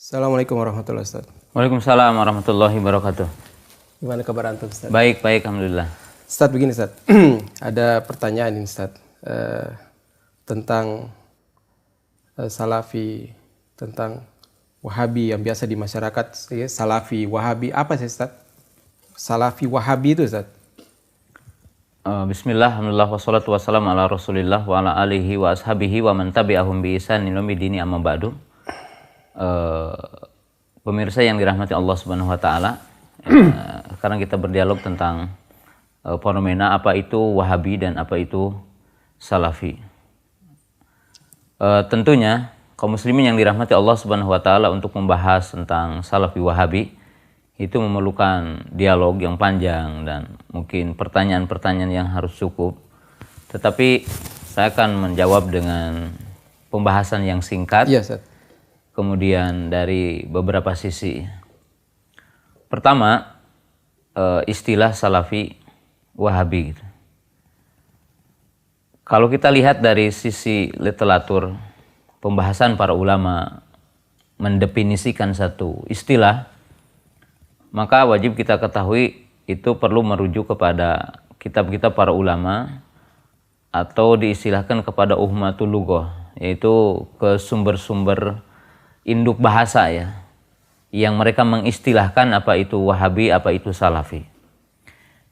Assalamualaikum warahmatullahi wabarakatuh. Waalaikumsalam warahmatullahi wabarakatuh. Gimana kabar antum, Ustaz? Baik, alhamdulillah. Ustaz, begini Ustaz. Ada pertanyaan ini Ustaz. Tentang Salafi, tentang Wahabi yang biasa di masyarakat, ya, Salafi, Wahabi, apa sih Ustaz? Salafi, Wahabi itu Ustaz? Bismillah, alhamdulillah, wassalatu wassalamu ala rasulillah wa ala alihi wa ashabihi wa man tabi'ahum bi ihsan ila yaumid amma ba'du. Pemirsa yang dirahmati Allah Subhanahu wa taala, sekarang kita berdialog tentang fenomena apa itu Wahabi dan apa itu Salafi. Tentunya kaum muslimin yang dirahmati Allah Subhanahu wa taala, untuk membahas tentang Salafi Wahabi itu memerlukan dialog yang panjang dan mungkin pertanyaan-pertanyaan yang harus cukup. Tetapi saya akan menjawab dengan pembahasan yang singkat. Iya, Ustaz. Kemudian dari beberapa sisi. Pertama, istilah Salafi Wahabi. Kalau kita lihat dari sisi literatur, pembahasan para ulama mendefinisikan satu istilah, maka wajib kita ketahui itu perlu merujuk kepada kitab-kitab para ulama atau diistilahkan kepada uhmatul lughah, yaitu ke sumber-sumber induk bahasa ya, yang mereka mengistilahkan apa itu Wahabi, apa itu Salafi.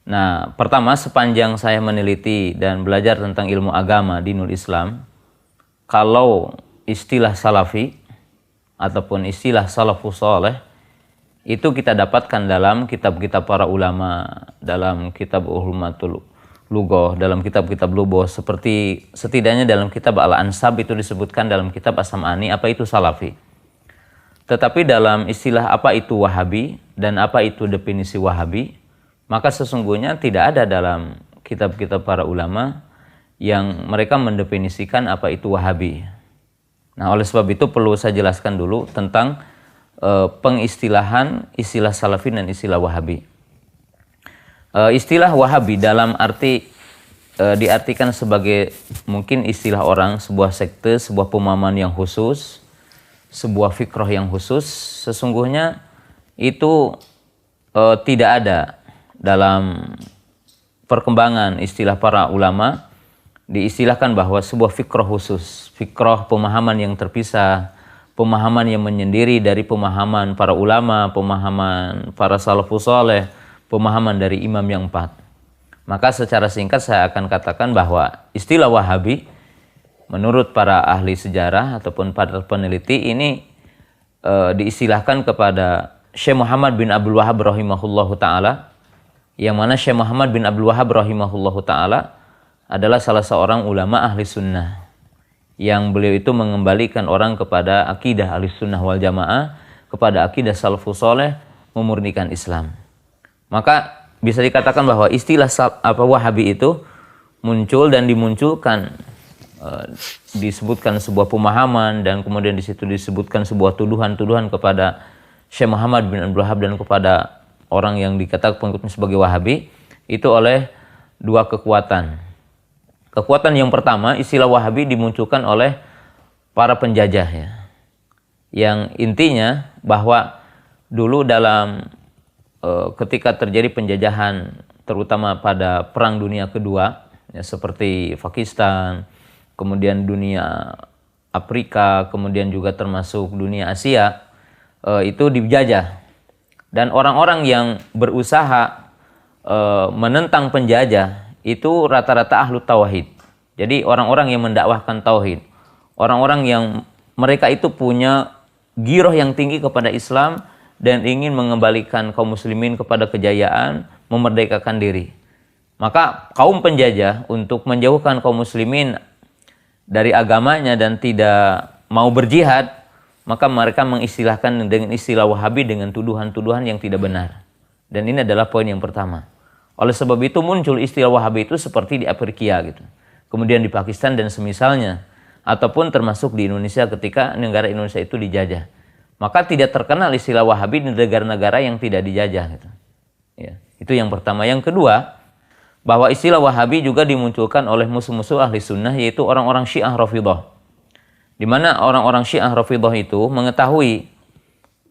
Nah, pertama, sepanjang saya meneliti dan belajar tentang ilmu agama dinul Islam, kalau istilah Salafi ataupun istilah Salafus Saleh itu kita dapatkan dalam kitab-kitab para ulama, dalam kitab Uhmatul Lughah, dalam kitab-kitab lughah, seperti setidaknya dalam kitab Al-Ansab itu disebutkan, dalam kitab As-Sam'ani apa itu Salafi. Tetapi dalam istilah apa itu Wahabi dan apa itu definisi Wahabi, maka sesungguhnya tidak ada dalam kitab-kitab para ulama yang mereka mendefinisikan apa itu Wahabi. Nah, oleh sebab itu perlu saya jelaskan dulu tentang pengistilahan istilah Salafi dan istilah Wahabi. Istilah Wahabi dalam arti diartikan sebagai mungkin istilah orang, sebuah sekte, sebuah pemahaman yang khusus, sebuah fikrah yang khusus. Sesungguhnya itu tidak ada dalam perkembangan istilah para ulama. Diistilahkan bahwa sebuah fikrah khusus, fikrah pemahaman yang terpisah, pemahaman yang menyendiri dari pemahaman para ulama, pemahaman para salafus saleh, pemahaman dari imam yang empat. Maka secara singkat saya akan katakan bahwa istilah Wahabi menurut para ahli sejarah ataupun para peneliti ini diistilahkan kepada Syekh Muhammad bin Abdul Wahhab rahimahullahu taala, yang mana Syekh Muhammad bin Abdul Wahhab rahimahullahu taala adalah salah seorang ulama ahli sunnah, yang beliau itu mengembalikan orang kepada akidah ahli sunnah wal jamaah, kepada akidah salafus saleh, memurnikan Islam. Maka bisa dikatakan bahwa istilah Wahabi itu muncul dan dimunculkan, disebutkan sebuah pemahaman, dan kemudian di situ disebutkan sebuah tuduhan-tuduhan kepada Syekh Muhammad bin Abdul Wahhab dan kepada orang yang dikatakan pengikutnya sebagai Wahabi, itu oleh dua kekuatan. Kekuatan yang pertama, istilah Wahabi dimunculkan oleh para penjajah ya, yang intinya bahwa dulu dalam ketika terjadi penjajahan, terutama pada Perang Dunia Kedua ya, seperti Pakistan, kemudian dunia Afrika, kemudian juga termasuk dunia Asia, itu dijajah. Dan orang-orang yang berusaha menentang penjajah itu rata-rata ahlu tauhid. Jadi orang-orang yang mendakwahkan tauhid, orang-orang yang mereka itu punya giroh yang tinggi kepada Islam dan ingin mengembalikan kaum muslimin kepada kejayaan, memerdekakan diri. Maka kaum penjajah untuk menjauhkan kaum muslimin dari agamanya dan tidak mau berjihad, maka mereka mengistilahkan dengan istilah Wahabi dengan tuduhan-tuduhan yang tidak benar. Dan ini adalah poin yang pertama. Oleh sebab itu muncul istilah Wahabi itu seperti di Afrika gitu, kemudian di Pakistan dan semisalnya, ataupun termasuk di Indonesia ketika negara Indonesia itu dijajah. Maka tidak terkenal istilah Wahabi di negara-negara yang tidak dijajah gitu. Ya, itu yang pertama. Yang kedua, bahwa istilah Wahabi juga dimunculkan oleh musuh-musuh ahli sunnah, yaitu orang-orang Syiah Rafidhah. Di mana orang-orang Syiah Rafidhah itu mengetahui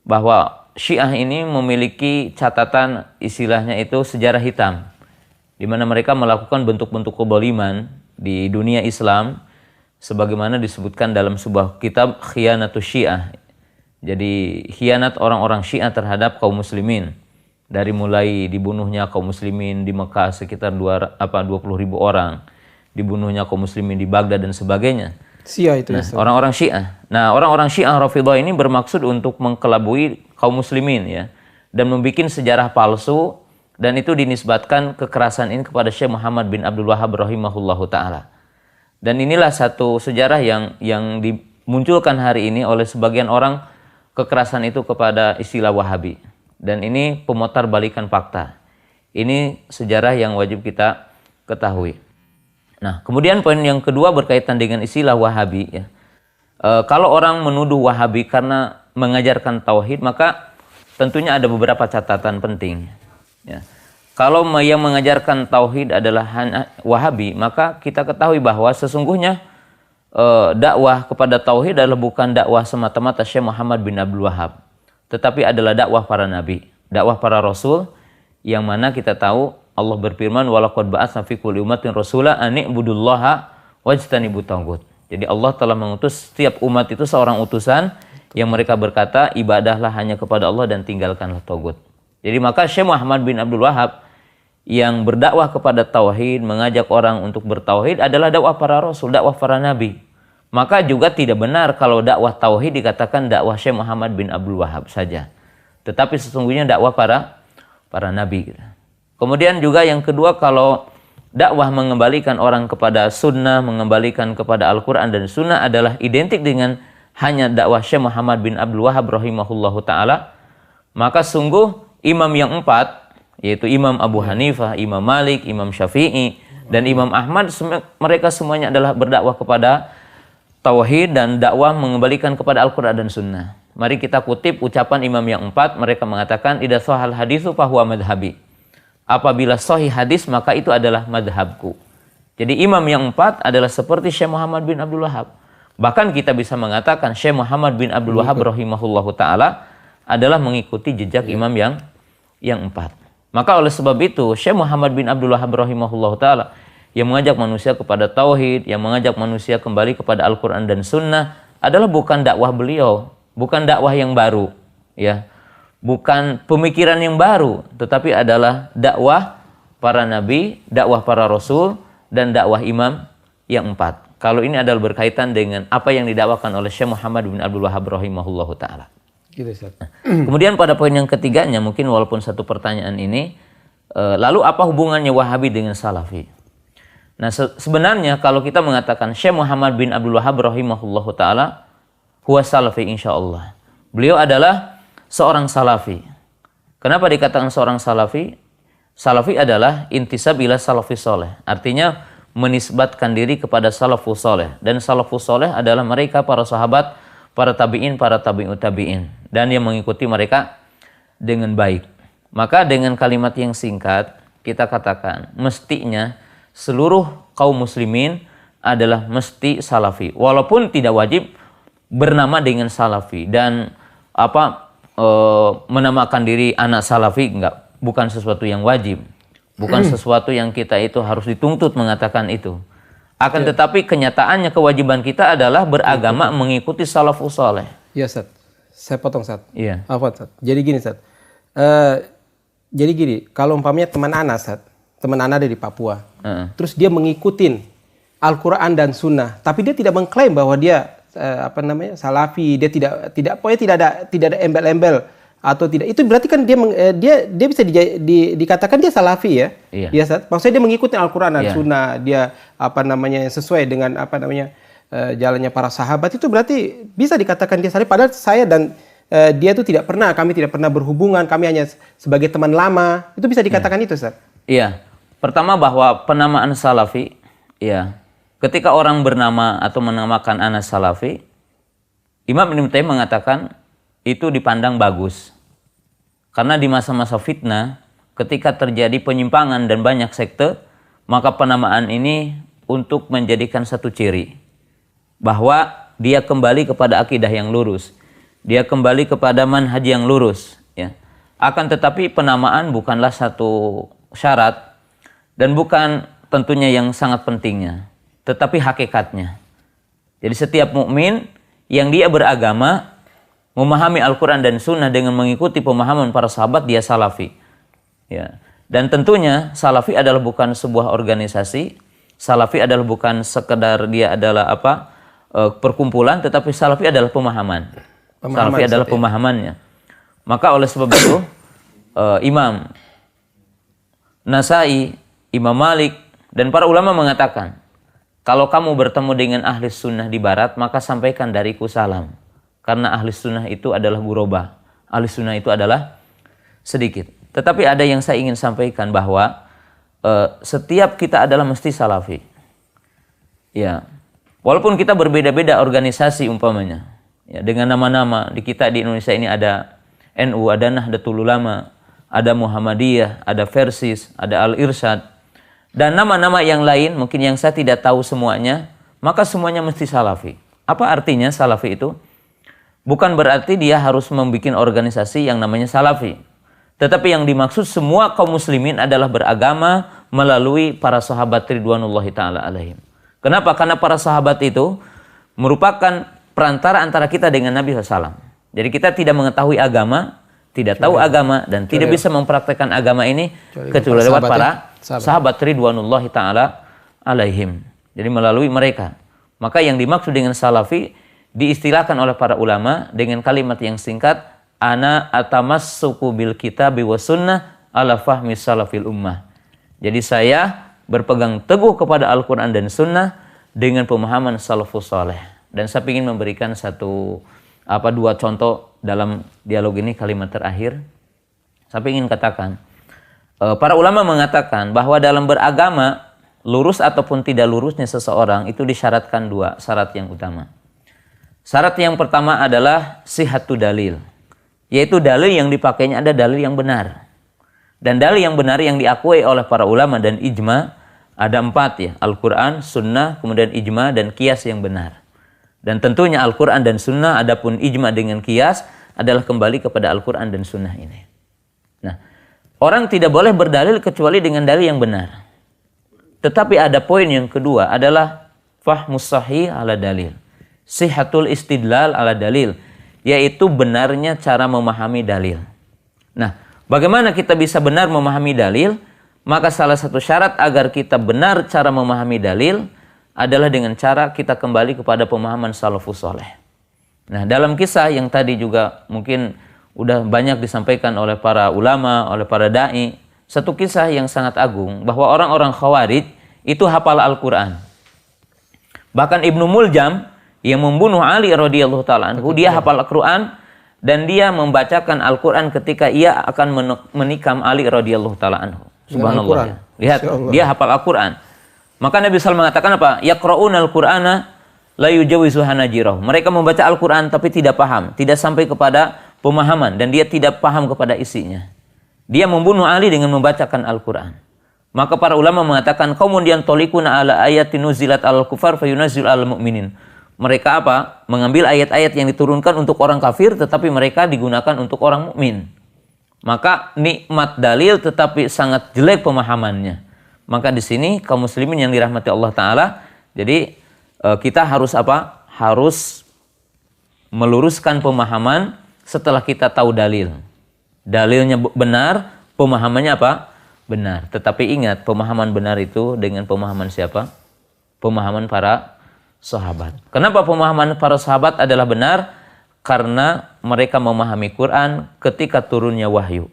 bahwa Syiah ini memiliki catatan istilahnya itu sejarah hitam, di mana mereka melakukan bentuk-bentuk kezaliman di dunia Islam sebagaimana disebutkan dalam sebuah kitab Khianatus Syiah. Jadi khianat orang-orang Syiah terhadap kaum muslimin, dari mulai dibunuhnya kaum muslimin di Mekah sekitar 20.000 orang, dibunuhnya kaum muslimin di Baghdad dan sebagainya. Syiah itu. Nah, orang-orang Syiah. Nah, orang-orang Syiah Rafidhah ini bermaksud untuk mengkelabui kaum muslimin ya, dan membuat sejarah palsu, dan itu dinisbatkan kekerasan ini kepada Syekh Muhammad bin Abdul Wahhab rahimahullahu taala. Dan inilah satu sejarah yang dimunculkan hari ini oleh sebagian orang, kekerasan itu kepada istilah Wahabi. Dan ini pemutar balikan fakta. Ini sejarah yang wajib kita ketahui. Nah, kemudian poin yang kedua berkaitan dengan istilah Wahabi ya. Kalau orang menuduh Wahabi karena mengajarkan tauhid, maka tentunya ada beberapa catatan penting ya. Kalau yang mengajarkan tauhid adalah Wahabi, maka kita ketahui bahwa sesungguhnya dakwah kepada tauhid adalah bukan dakwah semata-mata Syekh Muhammad bin Abdul Wahhab, tetapi adalah dakwah para nabi, dakwah para rasul, yang mana kita tahu Allah berfirman, walaqad ba'atsna fi kulli ummatin rasula an i'budullaha wajtanibut taghut. Jadi Allah telah mengutus setiap umat itu seorang utusan yang mereka berkata, ibadahlah hanya kepada Allah dan tinggalkanlah taghut. Jadi maka Syekh Muhammad bin Abdul Wahhab yang berdakwah kepada tauhid, mengajak orang untuk bertauhid adalah dakwah para rasul, dakwah para nabi. Maka juga tidak benar kalau dakwah tauhid dikatakan dakwah Syekh Muhammad bin Abdul Wahhab saja. Tetapi sesungguhnya dakwah para nabi. Kemudian juga yang kedua, kalau dakwah mengembalikan orang kepada sunnah, mengembalikan kepada Al-Quran dan sunnah adalah identik dengan hanya dakwah Syekh Muhammad bin Abdul Wahhab rahimahullahu ta'ala, maka sungguh imam yang empat, yaitu Imam Abu Hanifah, Imam Malik, Imam Syafi'i, dan Imam Ahmad, mereka semuanya adalah berdakwah kepada tauhid dan dakwah mengembalikan kepada Al-Quran dan sunnah. Mari kita kutip ucapan imam yang empat, mereka mengatakan, idza shahal haditsu fahuwa madhhabi. Apabila sahih hadis, maka itu adalah madhabku. Jadi imam yang empat adalah seperti Syekh Muhammad bin Abdul Wahhab. Bahkan kita bisa mengatakan Syekh Muhammad bin Abdul Wahhab rahimahullahu ta'ala adalah mengikuti jejak imam yang empat. Maka oleh sebab itu Syekh Muhammad bin Abdul Wahhab rahimahullahu ta'ala yang mengajak manusia kepada tauhid, yang mengajak manusia kembali kepada Al-Quran dan sunnah adalah bukan dakwah beliau, bukan dakwah yang baru ya, bukan pemikiran yang baru, tetapi adalah dakwah para nabi, dakwah para rasul, dan dakwah imam yang empat. Kalau ini adalah berkaitan dengan apa yang didakwakan oleh Syekh Muhammad bin Abdul Wahhab rahimahullahu ta'ala. Gitu, Kemudian pada poin yang ketiganya, mungkin walaupun satu pertanyaan ini, lalu apa hubungannya Wahabi dengan Salafi? Nah, sebenarnya kalau kita mengatakan Syekh Muhammad bin Abdul Wahhab rahimahullahu ta'ala huwa Salafi insyaallah, beliau adalah seorang Salafi. Kenapa dikatakan seorang Salafi? Salafi adalah intisab ila salafi soleh, artinya menisbatkan diri kepada salafus soleh, dan salafus soleh adalah mereka para sahabat, para tabi'in, para tabi'ut tabi'in, dan yang mengikuti mereka dengan baik. Maka dengan kalimat yang singkat kita katakan mestinya seluruh kaum muslimin adalah mesti salafi, walaupun tidak wajib bernama dengan salafi dan menamakan diri anak salafi, bukan sesuatu yang wajib, bukan sesuatu yang kita itu harus dituntut mengatakan itu. Akan tetapi kenyataannya kewajiban kita adalah beragama mengikuti salafus saleh. Iya, Ustaz. Saya potong, Ustaz. Iya. Apa, Ustaz? Jadi gini, Ustaz. Kalau umpamanya teman Ana, Ustaz, teman Ana dari Papua. Terus dia mengikutin Al-Quran dan Sunnah, tapi dia tidak mengklaim bahwa dia Salafi, dia tidak ada embel-embel atau tidak. Itu berarti kan dia bisa dikatakan dia Salafi ya. Iya. Ya, Ustaz. Maksudnya dia mengikuti Al-Quran dan Sunnah, dia sesuai dengan jalannya para sahabat, itu berarti bisa dikatakan dia Salafi. Padahal saya dan dia itu kami tidak pernah berhubungan, kami hanya sebagai teman lama. Itu bisa dikatakan itu, Ustaz. Iya. Pertama bahwa penamaan Salafi, ya, ketika orang bernama atau menamakan anak Salafi, Imam Ibnu Taimiyah mengatakan itu dipandang bagus. Karena di masa-masa fitnah, ketika terjadi penyimpangan dan banyak sekte, maka penamaan ini untuk menjadikan satu ciri bahwa dia kembali kepada akidah yang lurus. dia kembali kepada manhaj yang lurus, ya. Akan tetapi penamaan bukanlah satu syarat dan bukan tentunya yang sangat pentingnya, tetapi hakikatnya. Jadi setiap mukmin yang dia beragama, memahami Al-Quran dan Sunnah dengan mengikuti pemahaman para sahabat, dia salafi. Ya. Dan tentunya salafi adalah bukan sebuah organisasi, salafi adalah bukan sekedar dia adalah perkumpulan, tetapi salafi adalah pemahaman. Salafi adalah pemahamannya. Maka oleh sebab itu Imam Nasai, Imam Malik, dan para ulama mengatakan, kalau kamu bertemu dengan ahli sunnah di barat, maka sampaikan dariku salam. Karena ahli sunnah itu adalah ghuraba. Ahli sunnah itu adalah sedikit. Tetapi ada yang saya ingin sampaikan bahwa setiap kita adalah mesti salafi. Ya, walaupun kita berbeda-beda organisasi umpamanya. Ya, dengan nama-nama di kita di Indonesia ini ada NU, ada Nahdlatul Ulama, ada Muhammadiyah, ada Versis, ada Al-Irsyad, dan nama-nama yang lain mungkin yang saya tidak tahu semuanya, maka semuanya mesti salafi. Apa artinya salafi itu? Bukan berarti dia harus membuat organisasi yang namanya salafi. Tetapi yang dimaksud semua kaum muslimin adalah beragama melalui para sahabat ridwanullahi ta'ala alaihim. Kenapa? Karena para sahabat itu merupakan perantara antara kita dengan Nabi SAW. Jadi kita tidak mengetahui agama, tidak tahu agama, dan tidak bisa mempraktekkan agama ini kecuali lewat para sahabat ridwanullahi ta'ala alaihim. Jadi melalui mereka. Maka yang dimaksud dengan salafi diistilahkan oleh para ulama dengan kalimat yang singkat, ana atamassuku bil kitabi was sunnah ala fahmi salafil ummah. Jadi saya berpegang teguh kepada Al-Quran dan Sunnah dengan pemahaman salafus saleh. Dan saya ingin memberikan dua contoh dalam dialog ini, kalimat terakhir. Saya ingin katakan, para ulama mengatakan bahwa dalam beragama, lurus ataupun tidak lurusnya seseorang itu disyaratkan dua syarat yang utama. Syarat yang pertama adalah sihhatu dalil, yaitu dalil yang dipakainya ada dalil yang benar. Dan dalil yang benar yang diakui oleh para ulama dan ijma ada 4 ya, Al-Quran, Sunnah, kemudian ijma dan qiyas yang benar. Dan tentunya Al-Quran dan Sunnah, adapun ijma dengan qiyas adalah kembali kepada Al-Quran dan Sunnah ini. Nah, orang tidak boleh berdalil kecuali dengan dalil yang benar. Tetapi ada poin yang kedua adalah fahmus sahih ala dalil, sihhatul istidlal ala dalil, yaitu benarnya cara memahami dalil. Nah, bagaimana kita bisa benar memahami dalil? Maka salah satu syarat agar kita benar cara memahami dalil adalah dengan cara kita kembali kepada pemahaman salafus saleh. Nah, dalam kisah yang tadi juga mungkin udah banyak disampaikan oleh para ulama, oleh para dai, satu kisah yang sangat agung bahwa orang-orang Khawarij itu hafal Al-Quran. Bahkan Ibnu Muljam yang membunuh Ali radhiyallahu taala anhu, dia hafal Al-Quran dan dia membacakan Al-Quran ketika ia akan menikam Ali radhiyallahu taala anhu. Subhanallah. Lihat, dia hafal Al-Quran. Maka Nabi SAW mengatakan apa? Yaqra'una al-Qur'ana la yujawizu hanajirah. Mereka membaca Al-Quran tapi tidak paham, tidak sampai kepada pemahaman, dan dia tidak paham kepada isinya. Dia membunuh Ali dengan membacakan Al-Quran. Maka para ulama mengatakan, qaumun tolikuna ala ayatin nuzilat al-kufar fayunazil al-mu'minin. Mereka apa? Mengambil ayat-ayat yang diturunkan untuk orang kafir, tetapi mereka digunakan untuk orang mukmin. Maka nikmat dalil tetapi sangat jelek pemahamannya. Maka di sini kaum muslimin yang dirahmati Allah Ta'ala, jadi kita harus apa? Harus meluruskan pemahaman setelah kita tahu dalil. Dalilnya benar, pemahamannya apa? Benar. Tetapi ingat, pemahaman benar itu dengan pemahaman siapa? Pemahaman para sahabat. Kenapa pemahaman para sahabat adalah benar? Karena mereka memahami Quran ketika turunnya wahyu.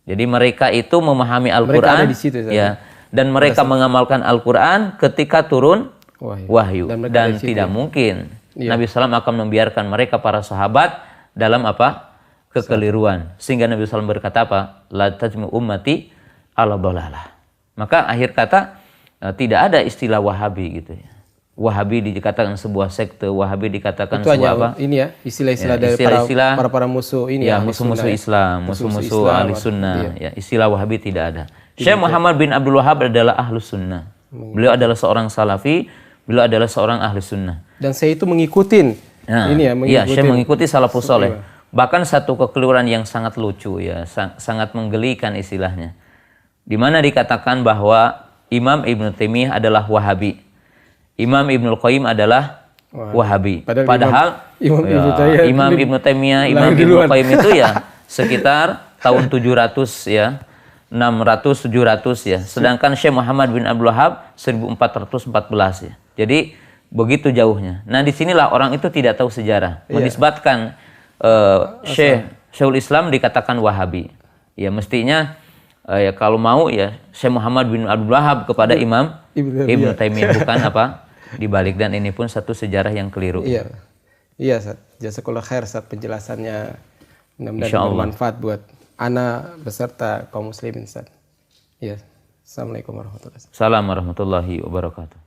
Jadi mereka itu memahami Al-Quran, ya, dan mereka mengamalkan Al-Quran ketika turun wahyu. Dan tidak mungkin Nabi SAW akan membiarkan mereka para sahabat dalam apa? Kekeliruan. Sehingga Nabi SAW berkata apa? La tajmu ummati ala dalalah. Maka akhir kata tidak ada istilah Wahabi gitu ya. Wahabi dikatakan sebuah sekte, Wahabi dikatakan itu sebuah apa? Ini ya, istilah-istilah dari para musuh ini ya, musuh-musuh Islam, musuh-musuh ahli sunnah. Ya, istilah Wahabi tidak ada. Syekh Muhammad bin Abdul Wahhab adalah ahli sunnah. Beliau adalah seorang salafi, beliau adalah seorang ahli sunnah. Dan saya itu mengikuti Nah, ini ya, iya, Syekh mengikuti salafus soleh. Bahkan satu kekeliruan yang sangat lucu ya, sangat menggelikan istilahnya. Di mana dikatakan bahwa Imam Ibnu Taimiyah adalah Wahabi. Imam Ibnu Qayyim adalah Wahabi. Padahal Imam Ibnu Taimiyah, Imam Ibnu Qayyim itu ya sekitar tahun 700 ya. 600 700 ya. Sedangkan Syekh Muhammad bin Abdul Wahab 1414 ya. Jadi begitu jauhnya. Nah, disinilah orang itu tidak tahu sejarah. Menisbatkan Syekhul Islam dikatakan Wahabi. Ya mestinya ya kalau mau ya Syekh Muhammad bin Abdul Wahab kepada Imam Ibnu Taimiyah, bukan apa dibalik. Dan ini pun satu sejarah yang keliru. Iya, iya, Ustaz. Jazakallahu khair, Ustaz, penjelasannya mudah-mudahan bermanfaat buat ana beserta kaum muslimin, Ustaz. Iya. Assalamualaikum warahmatullahi wabarakatuh.